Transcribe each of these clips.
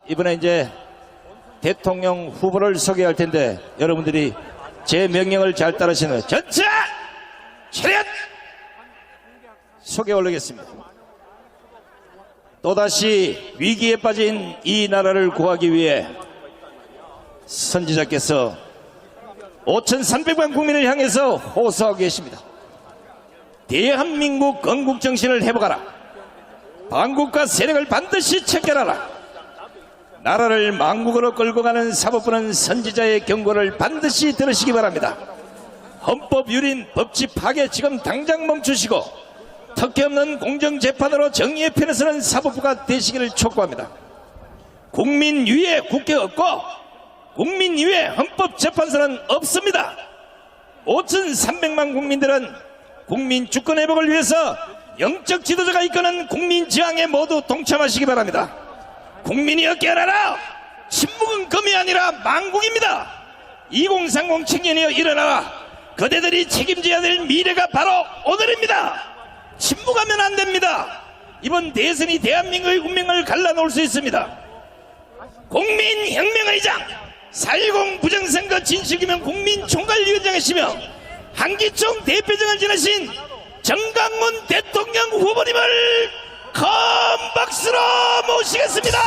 이번에 이제 대통령 후보를 소개할 텐데 여러분들이 제 명령을 잘 따르시는 전체 차렷 소개 올리겠습니다. 또다시 위기에 빠진 이 나라를 구하기 위해 선지자께서 5,300만 국민을 향해서 호소하고 계십니다. 대한민국 건국 정신을 회복하라. 반국가 세력을 반드시 척결하라. 나라를 망국으로 끌고 가는 사법부는 선지자의 경고를 반드시 들으시기 바랍니다. 헌법 유린 법치 파괴 지금 당장 멈추시고 특혜 없는 공정재판으로 정의의 편에 서는 사법부가 되시기를 촉구합니다. 국민 위에 국회 없고 국민 위에 헌법재판소는 없습니다. 5,300만 국민들은 국민 주권 회복을 위해서 영적 지도자가 이끄는 국민 저항에 모두 동참하시기 바랍니다. 국민이 깨어나라. 침묵은 금이 아니라 망국입니다. 2030 청년이여 일어나라. 그대들이 책임져야 될 미래가 바로 오늘입니다. 침묵하면 안 됩니다. 이번 대선이 대한민국의 운명을 갈라놓을 수 있습니다. 국민혁명의 장 4.10 부정선거 진실규명 국민총괄위원장이시며 한기총 대표장을 지내신 정강훈 대통령 후보님을 큰 박수로 모시겠습니다.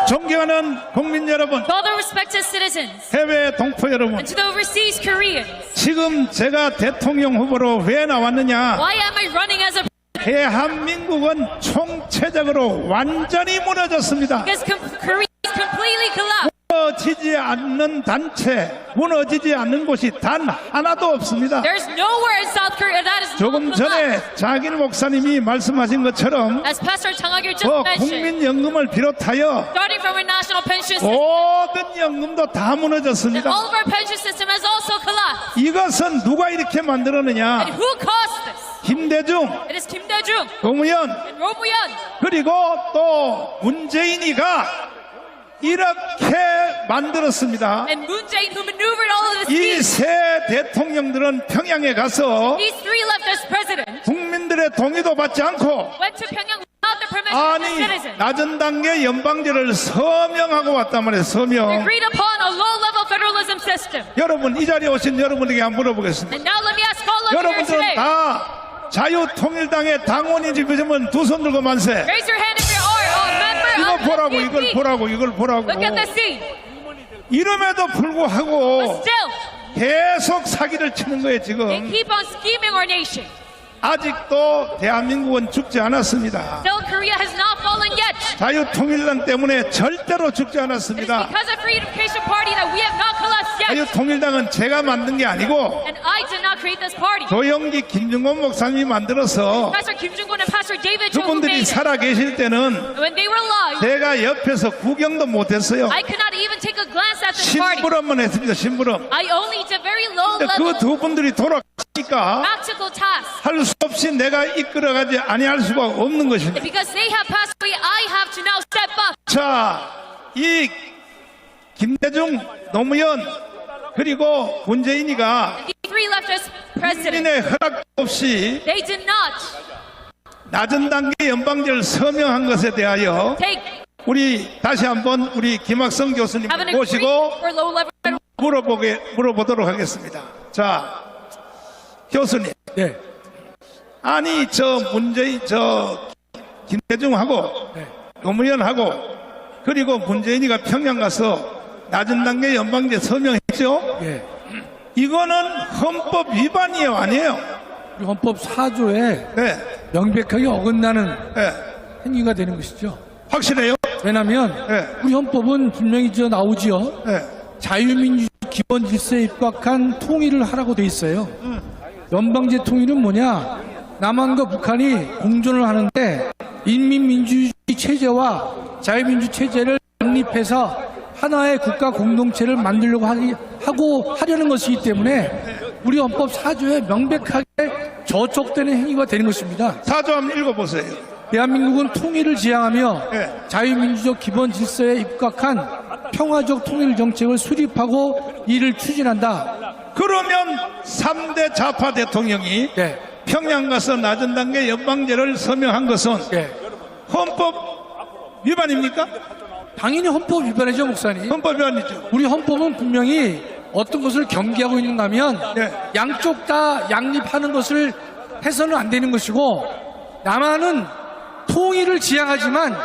존경하는 국민 여러분, To all the respected citizens 해외 동포 여러분, and to the overseas Koreans, 지금 제가 대통령 후보로 왜 나왔느냐? why am I running as a 대한민국은 총체적으로 완전히 무너졌습니다. because Korea is completely collapsed. 무너지지 않는 단체, 무너지지 않는 곳이 단 하나도 없습니다. There's nowhere in South Korea that is not 조금 전에 collapsed. 장일 목사님이 말씀하신 것처럼 As Pastor Chang Ha-gil just 그 mentioned, 국민연금을 비롯하여 starting from our national pension system, 모든 연금도 다 and 무너졌습니다. all of our pension system has also collapsed. 이것은 누가 이렇게 And 만들었느냐? who caused this? 김대중, It is Kim Dae-jung 노무현, and Roh Moo-hyun. 그리고 또 문재인이가 이렇게 만들었습니다. And Moon Jae-in, who maneuvered all of 이 this. 세 대통령들은 평양에 가서 These three left as president, 국민들의 동의도 받지 않고 went to Pyongyang without the permission of the 아니 citizens. 낮은 단계 연방제를 서명하고 왔단 말이에요. 서명. Agreed upon a low-level federalism system. 여러분 이 자리에 오신 여러분에게 한번 물어보겠습니다. And now let me ask all of you here 여러분들은 today. 다 자유통일당의 당원인지 그러면 두 손 들고 만세. Raise your hand if you are a member 이거 of 보라고 the 이걸 PDP. 보라고 이걸 보라고. Look at the scene. 이름에도 But 불구하고 still, 계속 사기를 치는 거예요 they 지금. keep on scheming our nation. 아직도 대한민국은 죽지 않았습니다. Still, Korea has not fallen yet. 자유통일당 때문에 절대로 죽지 It is 않았습니다. because of Freedom Education Party that we have not collapsed yet. 자유통일당은 제가 만든 게 아니고 And I did not create this party. 조영기 김중곤 목사님이 만들어서 Pastor Kim Jong-un and Pastor David Cho who 그분들이 made it. 살아 계실 때는 When they were alive, 제가 옆에서 구경도 못했어요. I could not even take a glance at this party. 심부름만 했습니다. 심부름. I only did very low 근데 level 그 두 분들이 돌아가니까 practical tasks. 할 수 없이 내가 이끌어가지 아니할 수가 없는 것입니다. Because they have passed away, I have to now step up. 자, 이 김대중, 노무현 그리고 문재인이가 These three left as president. 국민의 허락 없이 They did not 낮은 단계 연방제를 서명한 것에 대하여 take 우리 다시 한번 우리 김학성 교수님 have an agreement 모시고 for low level. 물어보도록 하겠습니다. 자, 교수님. 네, 아니 저 김대중하고 노무현하고 그리고 문재인이가 평양 가서 낮은 단계 연방제 서명했죠. 예. 이거는 헌법 위반이에요, 아니에요? 우리 헌법 4조에 네, 명백하게 어긋나는 네. 행위가 되는 것이죠. 확실해요? 왜냐하면 네. 우리 헌법은 분명히 나오지요. 네. 자유민주 기본 질서에 입각한 통일을 하라고 돼 있어요. 연방제 통일은 뭐냐? 남한과 북한이 공존을 하는데 인민민주주의 체제와 자유민주 체제를 연립해서 하나의 국가 공동체를 만들려고 하려는 것이기 때문에 우리 헌법 4조에 명백하게 저촉되는 행위가 되는 것입니다. 4조 한번 읽어보세요. 대한민국은 통일을 지향하며 네. 자유민주적 기본 질서에 입각한 평화적 통일 정책을 수립하고 이를 추진한다. 그러면 3대 좌파 대통령이 예. 평양 가서 낮은 단계 연방제를 서명한 것은 예. 헌법 위반입니까? 당연히 헌법 위반이죠, 목사님. 헌법 위반이죠. 우리 헌법은 분명히 어떤 것을 경계하고 있는가 하면 네. 양쪽 다 양립하는 것을 해서는 안 되는 것이고, 남한은 통일을 지향하지만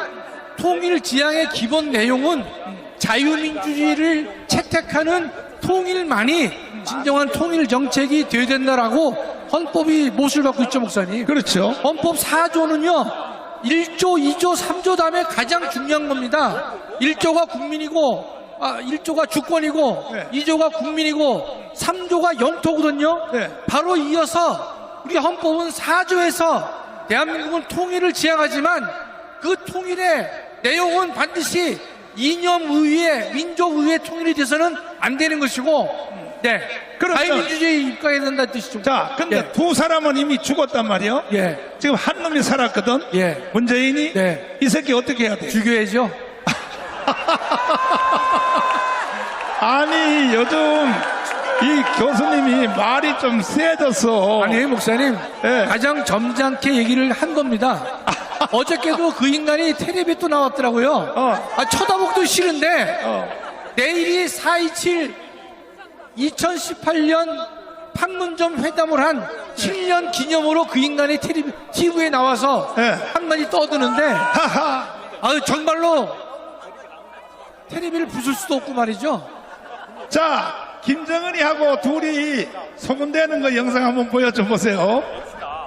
통일 지향의 기본 내용은 자유민주주의를 채택하는 통일만이 진정한 통일 정책이 되어야 된다라고 헌법이 못을 받고 있죠, 목사님. 그렇죠. 헌법 4조는요 1조, 2조, 3조 다음에 가장 중요한 겁니다. 1조가 국민이고 1조가 주권이고 네. 2조가 국민이고 3조가 영토거든요. 네. 바로 이어서 우리 헌법은 4조에서 대한민국은 통일을 지향하지만 그 통일의 내용은 반드시 이념의회, 민족의회 통일이 돼서는 안 되는 것이고, 네, 그러면- 자유민주주의에 입각해야 된다는 뜻이죠. 자, 근데 예. 두 사람은 이미 죽었단 말이요. 예. 지금 한 놈이 살았거든. 예. 문재인이 네. 이 새끼 어떻게 해야 돼? 죽여야죠. 아니 요즘 이 교수님이 말이 좀 세졌어. 아니 목사님 예. 가장 점잖게 얘기를 한 겁니다. 어저께도 그 인간이 텔레비에 또 나왔더라고요. 쳐다보기도 싫은데 내일이 4.27 2018년 판문점 회담을 한 7년 기념으로 그 인간이 TV에 나와서 예. 한마디 떠드는데 하하. 정말로 텔레비를 부술 수도 없고 말이죠. 자, 김정은이하고 둘이 소문대는 거 영상 한번 보여줘 보세요.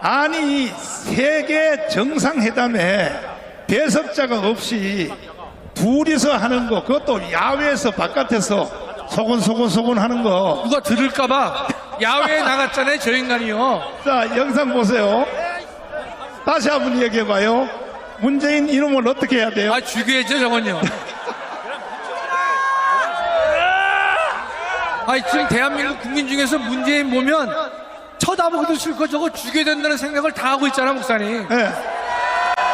아니 세계 정상회담에 배석자가 없이 둘이서 하는 거, 그것도 야외에서 바깥에서 소곤소곤 하는 거. 누가 들을까봐 야외에 나갔잖아요, 저 인간이요. 자, 영상 보세요. 다시 한번 얘기해봐요. 문재인 이름을 어떻게 해야 돼요? 죽여야죠, 저건요. 지금 대한민국 국민 중에서 문재인 보면 쳐다보기도 싫고 저거 죽여야 된다는 생각을 다 하고 있잖아, 목사님. 예.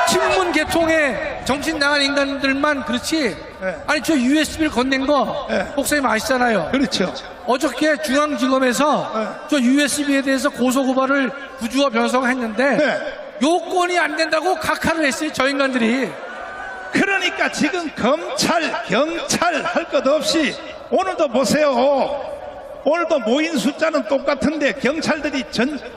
친문 계통에 정신 나간 인간들만 그렇지. 네. 아니, 저 USB를 건넨 거, 네. 목사님 아시잖아요. 그렇죠. 어저께 중앙지검에서 네. 저 USB에 대해서 고소고발을 구주와 변호사가 했는데 네. 요건이 안 된다고 각하를 했어요, 저 인간들이. 그러니까 지금 검찰, 경찰 할 것 없이 오늘도 보세요. 오늘도 모인 숫자는 똑같은데 경찰들이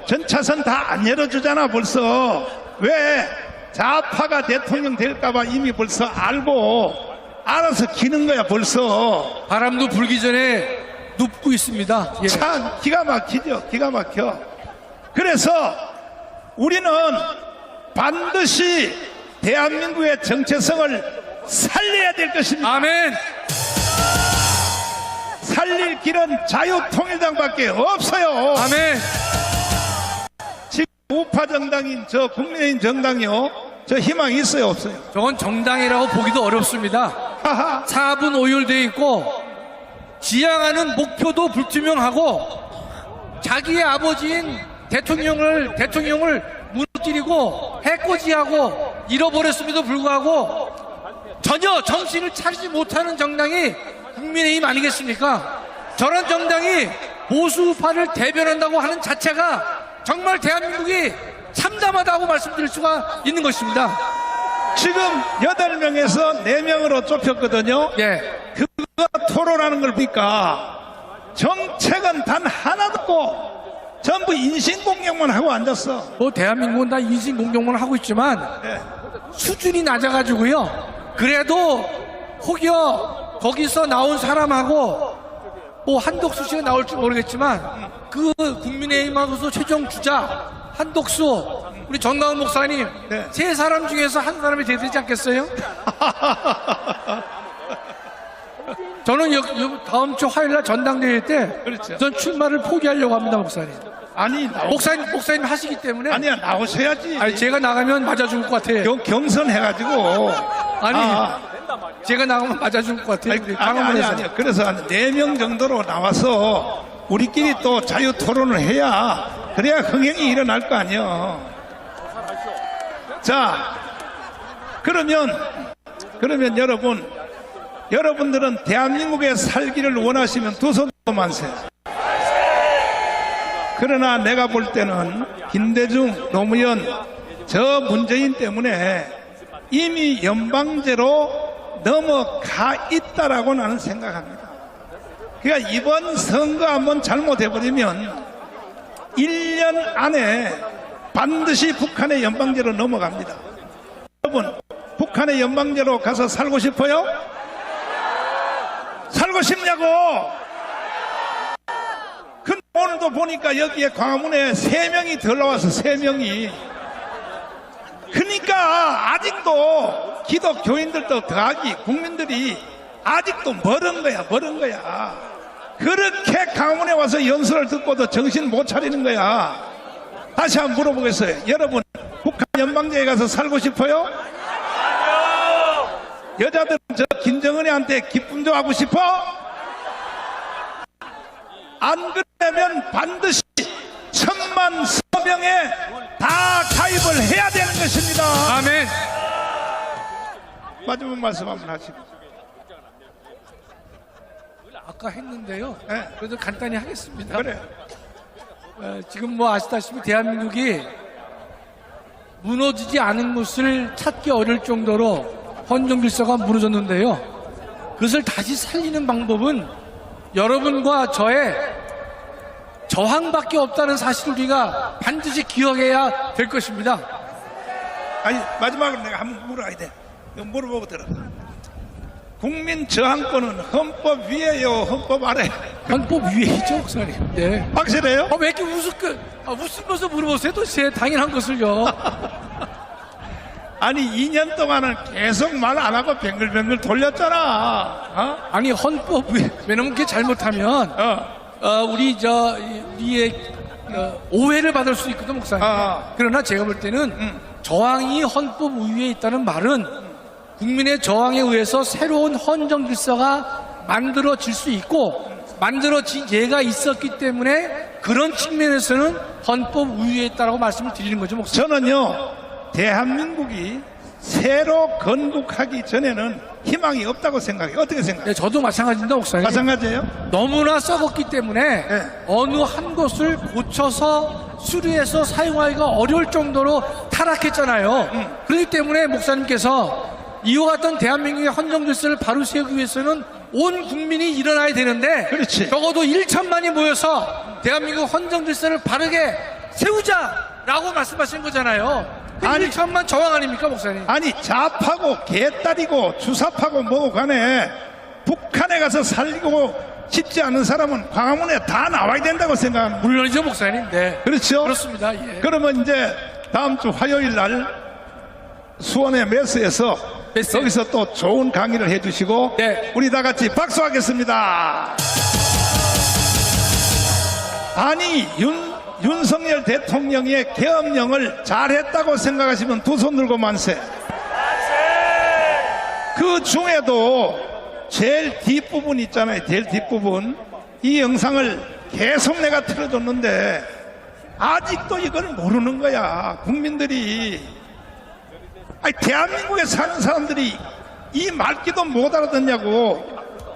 전차선 다 안 열어주잖아 벌써. 왜? 좌파가 대통령 될까봐 이미 벌써 알아서 기는 거야 벌써. 바람도 불기 전에 눕고 있습니다. 예. 참 기가 막히죠. 기가 막혀. 그래서 우리는 반드시 대한민국의 정체성을 살려야 될 것입니다. 아멘. 살릴 길은 자유통일당밖에 없어요. 아멘. 지금 우파 정당인 저 국민의힘 정당이요, 저 희망이 있어요 없어요? 저건 정당이라고 보기도 어렵습니다. 하하. 사분 오열되어 있고 지향하는 목표도 불투명하고 자기의 아버지인 대통령을 무너뜨리고 해코지하고 잃어버렸음에도 불구하고 전혀 정신을 차리지 못하는 정당이 국민의힘 아니겠습니까? 저런 정당이 보수우파를 대변한다고 하는 자체가 정말 대한민국이 참담하다고 말씀드릴 수가 있는 것입니다. 지금 8명에서 4명으로 좁혔거든요. 예. 그거 토론하는 걸 보니까 정책은 단 하나도 없고 전부 인신공격만 하고 앉았어. 뭐 대한민국은 다 인신공격만 하고 있지만 예. 수준이 낮아가지고요. 그래도 혹여 거기서 나온 사람하고 뭐 한덕수 씨가 나올지 모르겠지만 그 국민의힘하고서 최종 주자 한덕수 우리 정강훈 목사님 네. 세 사람 중에서 한 사람이 돼야 되지 않겠어요? 저는 다음 주 화요일날 전당대회 때 그렇죠. 전 출마를 포기하려고 합니다, 목사님. 아니 목사님 하시기 때문에. 아니야 나오셔야지. 아니, 제가 나가면 맞아 죽을 것 같아요. 경선해가지고. 아니, 제가 나가면 맞아 죽을 것 같아요. 우리 강화문에서. 아니. 그래서 한 4명 정도로 나와서 우리끼리 또 자유 토론을 해야 그래야 흥행이 일어날 거 아니야. 자, 그러면 여러분들은 대한민국에 살기를 원하시면 두 손 만세. 그러나 내가 볼 때는 김대중, 노무현, 저 문재인 때문에 이미 연방제로 넘어가 있다라고 나는 생각합니다. 그러니까 이번 선거 한번 잘못해버리면 1년 안에 반드시 북한의 연방제로 넘어갑니다. 여러분, 북한의 연방제로 가서 살고 싶어요? 살고 싶냐고! 근데 오늘도 보니까 여기에 광화문에 3명이 더 나와서 3명이. 그러니까 아직도 기독교인들도 더하기 국민들이 아직도 멀은 거야, 멀은 거야. 그렇게 광화문에 와서 연설을 듣고도 정신 못 차리는 거야. 다시 한번 물어보겠어요. 여러분, 북한 연방제에 가서 살고 싶어요? 여자들은 저 김정은이한테 기쁨 좀 하고 싶어? 안 그러면 반드시 1000만 서명에 다 가입을 해야 되는 것입니다. 아멘. 마지막 말씀 한번 하시고. 아까 했는데요. 네. 그래도 간단히 하겠습니다. 그래. 지금 뭐 아시다시피 대한민국이 무너지지 않은 것을 찾기 어려울 정도로 헌정 질서가 무너졌는데요. 그것을 다시 살리는 방법은 여러분과 저의 저항밖에 없다는 사실을 우리가 반드시 기억해야 될 것입니다. 아니, 마지막으로 내가 한번 물어야 돼. 이거 물어보고 들어. 국민 저항권은 헌법 위에요, 헌법 아래? 헌법 위에이죠, 목사님. 네. 확실해요? 왜 이렇게 웃으면서 물어보세요? 도대체 당연한 것을요. 아니 2년 동안은 계속 말 안 하고 뱅글뱅글 돌렸잖아. 어? 아니 헌법 왜냐면 그게 잘못하면 우리의 오해를 받을 수 있거든, 목사님. 그러나 제가 볼 때는 저항이 헌법 위에 있다는 말은 국민의 저항에 의해서 새로운 헌정 질서가 만들어질 수 있고 만들어진 예가 있었기 때문에 그런 측면에서는 헌법 위에 있다라고 말씀을 드리는 거죠, 목사님. 저는요, 대한민국이 새로 건국하기 전에는 희망이 없다고 생각해요. 어떻게 생각해요? 네, 저도 마찬가지입니다, 목사님. 마찬가지예요? 너무나 썩었기 때문에 네. 어느 한 곳을 고쳐서 수리해서 사용하기가 어려울 정도로 타락했잖아요. 그렇기 때문에 목사님께서 이와 같은 대한민국의 헌정 질서를 바로 세우기 위해서는 온 국민이 일어나야 되는데 그렇지. 적어도 1천만이 모여서 대한민국 헌정 질서를 바르게 세우자라고 말씀하신 거잖아요. 아니, 1천만 저항 아닙니까, 목사님? 아니 좌파고 개딸이고 주사파고 뭐고 간에 북한에 가서 살리고 싶지 않은 사람은 광화문에 다 나와야 된다고 생각합니다. 물론이죠, 목사님. 네. 그렇죠? 그렇습니다. 예. 그러면 이제 다음 주 화요일 날 수원의 메스에서 메스. 거기서 또 좋은 강의를 해주시고 네. 우리 다 같이 박수하겠습니다. 아니 윤석열 대통령의 계엄령을 잘했다고 생각하시면 두 손 들고 만세. 그 중에도 제일 뒷부분 있잖아요. 제일 뒷부분. 이 영상을 계속 내가 틀어줬는데 아직도 이걸 모르는 거야. 국민들이. 아니, 대한민국에 사는 사람들이 이 말귀도 못 알아듣냐고.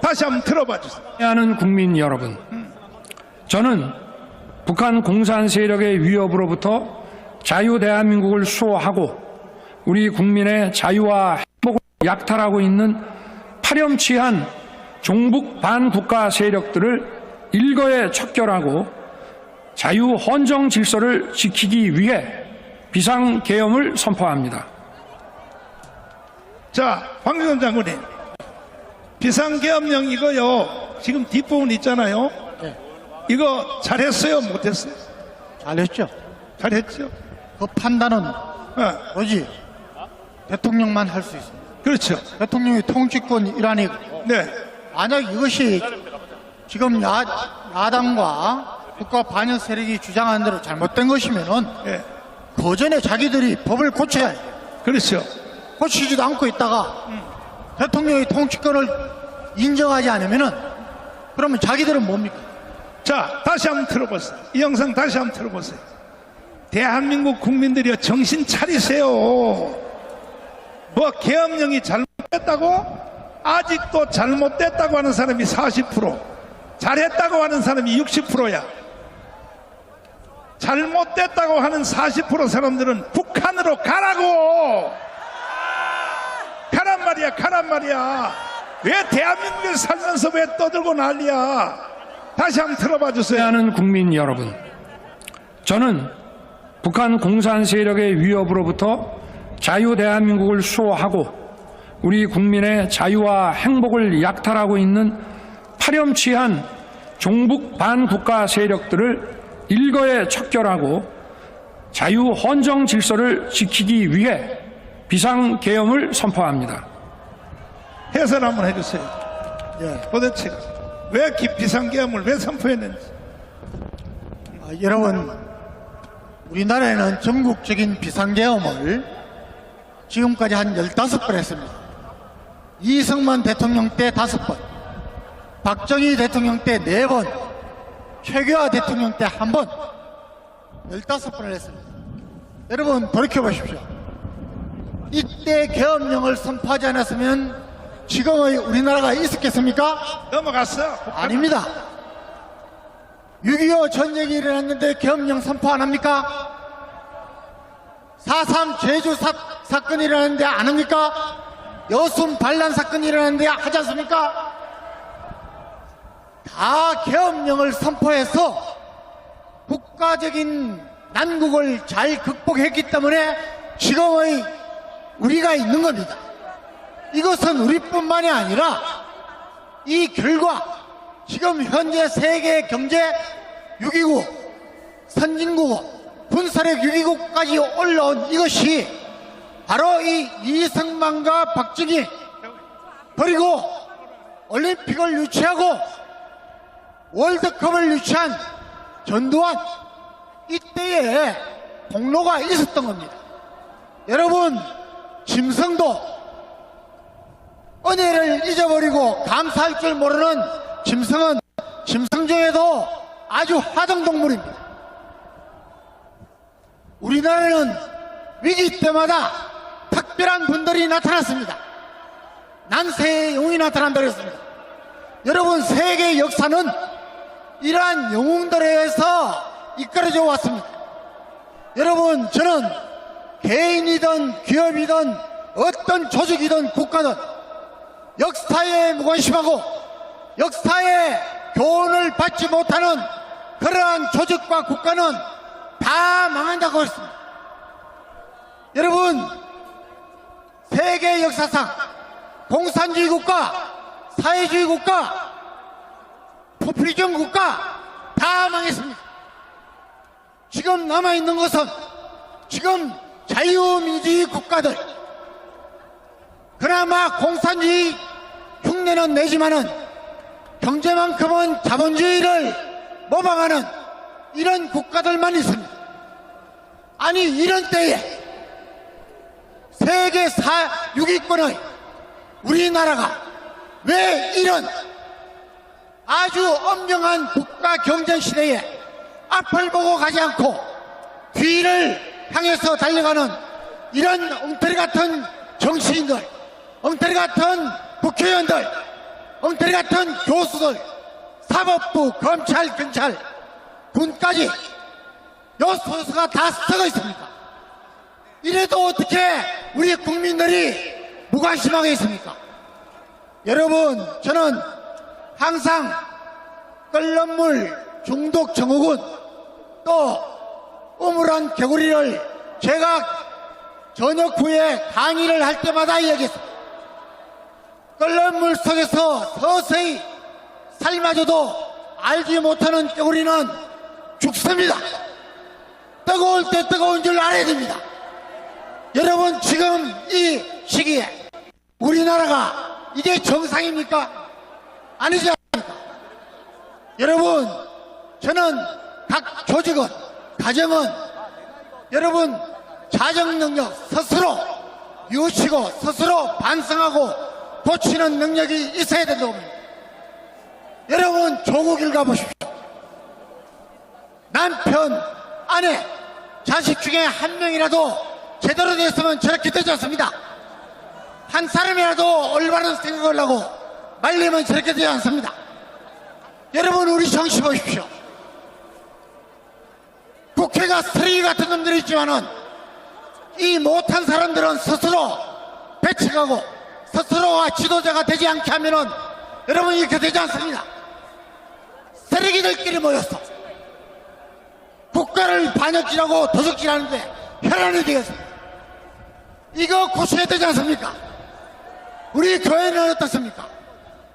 다시 한번 들어봐 주세요. 하는 국민 여러분, 저는 북한 공산 세력의 위협으로부터 자유 대한민국을 수호하고 우리 국민의 자유와 행복을 약탈하고 있는 파렴치한 종북 반국가 세력들을 일거에 척결하고 자유 헌정 질서를 지키기 위해 비상계엄을 선포합니다. 자, 황교안 장군님, 비상계엄령 이거요, 지금 뒷부분 있잖아요. 네. 이거 잘했어요, 못했어요? 잘했죠. 잘했죠. 그 판단은 어, 오직 대통령만 할 수 있습니다. 그렇죠. 대통령이 통치권 일환이고, 네, 만약 이것이 지금 야당과 국가 반역 세력이 주장하는 대로 잘못된 것이면은 네, 그 전에 자기들이 법을 고쳐야 해요. 그렇죠. 고치지도 않고 있다가 대통령의 통치권을 인정하지 않으면은 그러면 자기들은 뭡니까? 자, 다시 한번 들어보세요. 이 영상 다시 한번 들어보세요. 대한민국 국민들이여, 정신 차리세요. 뭐 계엄령이 잘못됐다고? 아직도 잘못됐다고 하는 사람이 40%, 잘했다고 하는 사람이 60%야. 잘못됐다고 하는 40% 사람들은 북한으로 가라고! 가란 말이야, 가란 말이야. 왜 대한민국에 살면서 왜 떠들고 난리야? 다시 한번 들어봐 주세요. 하는 국민 여러분, 저는 북한 공산 세력의 위협으로부터 자유 대한민국을 수호하고 우리 국민의 자유와 행복을 약탈하고 있는 파렴치한 종북 반국가 세력들을 일거에 척결하고 자유 헌정 질서를 지키기 위해 비상계엄을 선포합니다. 해설 한번 해주세요. 도대체 왜 비상계엄을 왜 선포했는지. 여러분, 우리나라에는 전국적인 비상계엄을 지금까지 한 15번 했습니다. 이승만 대통령 때 5번, 박정희 대통령 때 4번, 최규하 대통령 때 1번, 15번을 했습니다. 여러분, 돌이켜보십시오. 이때 계엄령을 선포하지 않았으면 지금의 우리나라가 있었겠습니까? 넘어갔어. 아닙니다. 6.25 전쟁이 일어났는데 계엄령 선포 안 합니까? 4.3 제주 사건이 일어났는데 안 합니까? 여순 반란 사건이 일어났는데 하지 않습니까? 다 계엄령을 선포해서 국가적인 난국을 잘 극복했기 때문에 지금의 우리가 있는 겁니다. 이것은 우리뿐만이 아니라 이 결과 지금 현재 세계 경제 6위국, 선진국, 군사력 6위국까지 올라온 이것이 바로 이 이승만과 박정희 그리고 올림픽을 유치하고 월드컵을 유치한 전두환 이때에 공로가 있었던 겁니다. 여러분, 짐승도 은혜를 잊어버리고 감사할 줄 모르는 짐승은 짐승 중에도 아주 하등동물입니다. 우리나라는 위기 때마다 특별한 분들이 나타났습니다. 난세의 영웅이 나타난다고 했습니다. 여러분, 세계 역사는 이러한 영웅들에 의해서 이끌어져 왔습니다. 여러분, 저는 개인이든 기업이든 어떤 조직이든 국가든 역사에 무관심하고 역사의 교훈을 받지 못하는 그러한 조직과 국가는 다 망한다고 했습니다. 여러분, 세계 역사상 공산주의 국가, 사회주의 국가, 포퓰리즘 국가 다 망했습니다. 지금 남아있는 것은 지금 자유민주주의 국가들, 그나마 공산주의 흉내는 내지만은 경제만큼은 자본주의를 모방하는 이런 국가들만 있습니다. 아니, 이런 때에 세계 6위권의 우리나라가 왜 이런 아주 엄정한 국가 경쟁 시대에 앞을 보고 가지 않고 뒤를 향해서 달려가는 이런 엉터리 같은 정치인들, 엉터리 같은 국회의원들, 엉터리 같은 교수들, 사법부, 검찰, 경찰, 군까지 요 소수가 다 썩어 있습니까? 이래도 어떻게 우리 국민들이 무관심하게 있습니까? 여러분, 저는 항상 끓는 물 중독 증후군, 또 우물한 개구리를 제가 저녁 후에 강의를 할 때마다 이야기했습니다. 끓는 물 속에서 서서히 삶아져도 알지 못하는 개구리는 죽습니다. 뜨거울 때 뜨거운 줄 알아야 됩니다. 여러분, 지금 이 시기에 우리나라가 이게 정상입니까? 아니지 않습니까? 여러분, 저는 각 조직은, 가정은 여러분 자정능력 스스로 유치고 스스로 반성하고 고치는 능력이 있어야 된다고 봅니다. 여러분, 조국을 가보십시오. 남편, 아내, 자식 중에 한 명이라도 제대로 됐으면 저렇게 되지 않습니다. 한 사람이라도 올바른 생각을 하고 말리면 저렇게 되지 않습니다. 여러분, 우리 정신 보십시오. 국회가 쓰레기 같은 놈들이 있지만은 이 못한 사람들은 스스로 배척하고 스스로가 지도자가 되지 않게 하면은 여러분 이렇게 되지 않습니다. 쓰레기들끼리 모였어. 국가를 반역질하고 도적질하는데 혈안이 되겠습니다. 이거 고쳐야 되지 않습니까? 우리 교회는 어떻습니까?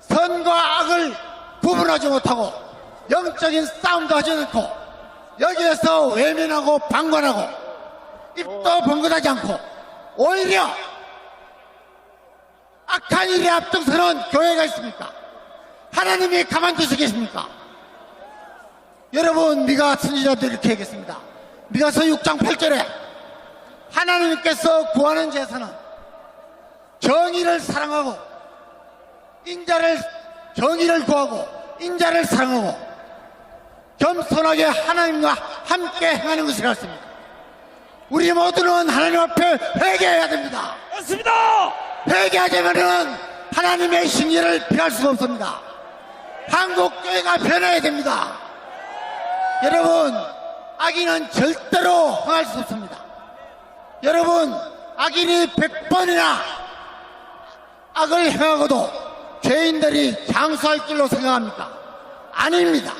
선과 악을 구분하지 못하고 영적인 싸움도 하지 않고 여기에서 외면하고 방관하고 입도 번긋하지 않고 오히려 악한 일에 앞장서는 교회가 있습니까? 하나님이 가만두시겠습니까? 여러분, 미가 선지자들 이렇게 얘기했습니다. 미가서 6장 8절에 하나님께서 구하는 제사는 정의를 사랑하고 정의를 구하고 인자를 사랑하고 겸손하게 하나님과 함께 행하는 것이라 했습니다. 우리 모두는 하나님 앞에 회개해야 됩니다. 맞습니다. 회개하자면은 하나님의 신의를 피할 수가 없습니다. 한국교회가 변해야 됩니다. 여러분, 악인은 절대로 흥할 수 없습니다. 여러분, 악인이 100번이나 악을 행하고도 죄인들이 장수할 길로 생각합니까? 아닙니다.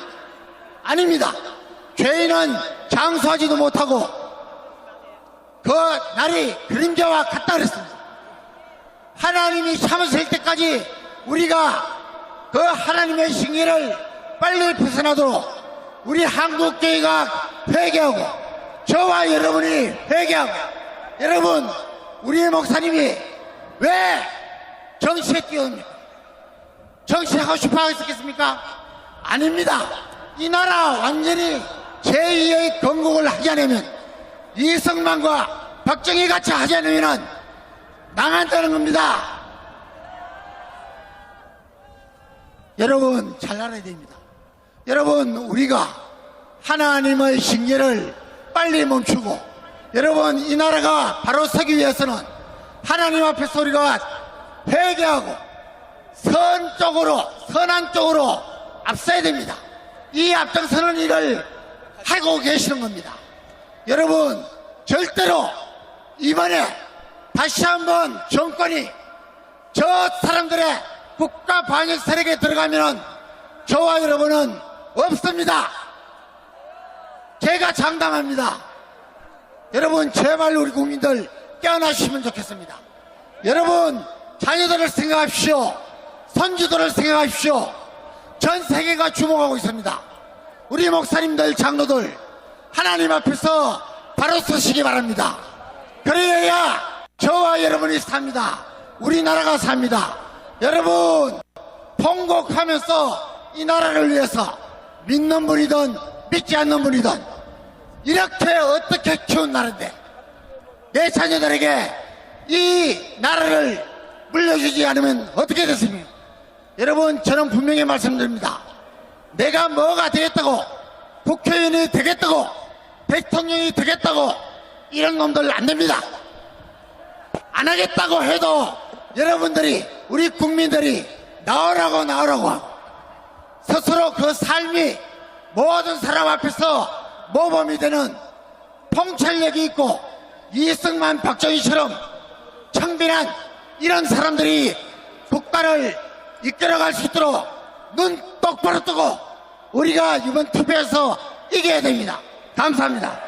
아닙니다. 죄인은 장수하지도 못하고 그 날이 그림자와 같다 그랬습니다. 하나님이 참으실 때까지 우리가 그 하나님의 징계를 빨리 벗어나도록 우리 한국교회가 회개하고 저와 여러분이 회개하고 여러분, 우리 목사님이 왜 정치에 뛰어듭니까? 정치하고 싶어 하겠습니까? 아닙니다. 이 나라 완전히 제2의 건국을 하지 않으면 이승만과 박정희 같이 하지 않으면 망한다는 겁니다. 여러분, 잘 알아야 됩니다. 여러분, 우리가 하나님의 징계를 빨리 멈추고 여러분, 이 나라가 바로 서기 위해서는 하나님 앞에서 우리가 회개하고 선한 쪽으로 앞서야 됩니다. 이 앞장서는 일을 하고 계시는 겁니다. 여러분, 절대로 이번에 다시 한번 정권이 저 사람들의 국가 반역 세력에 들어가면 저와 여러분은 없습니다. 제가 장담합니다. 여러분, 제발 우리 국민들 깨어나시면 좋겠습니다. 여러분, 자녀들을 생각하십시오. 선주들을 생각하십시오. 전 세계가 주목하고 있습니다. 우리 목사님들, 장로들 하나님 앞에서 바로 서시기 바랍니다. 그래야 저와 여러분이 삽니다. 우리나라가 삽니다. 여러분, 통곡하면서 이 나라를 위해서 믿는 분이든 믿지 않는 분이든 이렇게 어떻게 키운 나라인데 내 자녀들에게 이 나라를 물려주지 않으면 어떻게 됐습니까? 여러분, 저는 분명히 말씀드립니다. 내가 뭐가 되겠다고, 국회의원이 되겠다고, 대통령이 되겠다고 이런 놈들 안 됩니다. 안 하겠다고 해도 여러분들이, 우리 국민들이 나오라고 하고 스스로 그 삶이 모든 사람 앞에서 모범이 되는 통찰력이 있고 이승만, 박정희처럼 청빈한 이런 사람들이 국가를 이끌어갈 수 있도록 눈 똑바로 뜨고 우리가 이번 투표에서 이겨야 됩니다. 감사합니다.